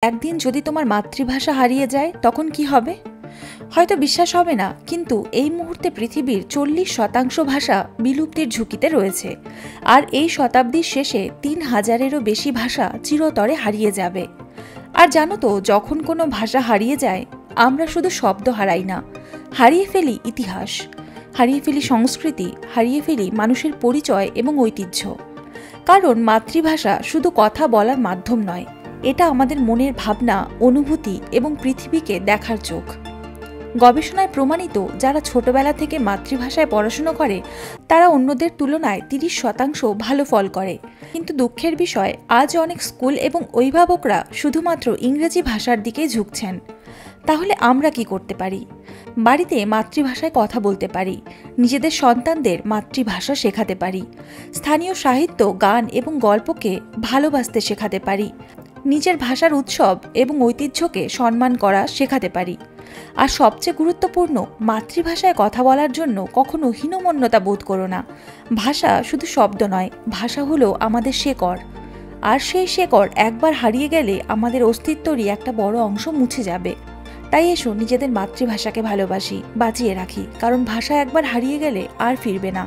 একদিন যদি তোমার মাতৃভাষা হারিয়ে যায় তখন কি হবে? হয়তো বিশ্বাস হবে না, কিন্তু এই মুহূর্তে পৃথিবীর 40% ভাষা বিলুপ্তির ঝুঁকিতে রয়েছে। আর এই শতাব্দীর শেষে 3000-এরও বেশি ভাষা চিরতরে হারিয়ে যাবে। আর জানো তো, যখন কোনো ভাষা হারিয়ে যায়, আমরা শুধু শব্দ হারাই না, হারিয়ে ফেলি ইতিহাস, হারিয়ে ফেলি সংস্কৃতি, হারিয়ে ফেলি মানুষের পরিচয় এবং ঐতিহ্য। কারণ মাতৃভাষা শুধু কথা বলার মাধ্যম নয়, এটা আমাদের মনের ভাবনা, অনুভূতি এবং পৃথিবীকে দেখার চোখ। গবেষণায় প্রমাণিত, যারা ছোটবেলা থেকে মাতৃভাষায় পড়াশুনো করে তারা অন্যদের তুলনায় 30% ভালো ফল করে। কিন্তু দুঃখের বিষয়, আজ অনেক স্কুল এবং অভিভাবকরা শুধুমাত্র ইংরেজি ভাষার দিকেই ঝুঁকছেন। তাহলে আমরা কি করতে পারি? বাড়িতে মাতৃভাষায় কথা বলতে পারি, নিজেদের সন্তানদের মাতৃভাষা শেখাতে পারি, স্থানীয় সাহিত্য, গান এবং গল্পকে ভালোবাসতে শেখাতে পারি, নিজের ভাষার উৎসব এবং ঐতিহ্যকে সম্মান করা শেখাতে পারি। আর সবচেয়ে গুরুত্বপূর্ণ, মাতৃভাষায় কথা বলার জন্য কখনো হীনমন্যতা বোধ করো না। ভাষা শুধু শব্দ নয়, ভাষা হলো আমাদের শেকড়। আর সেই শেকড় একবার হারিয়ে গেলে আমাদের অস্তিত্বরই একটা বড় অংশ মুছে যাবে। তাই এসো নিজেদের মাতৃভাষাকে ভালোবাসি, বাঁচিয়ে রাখি, কারণ ভাষা একবার হারিয়ে গেলে আর ফিরবে না।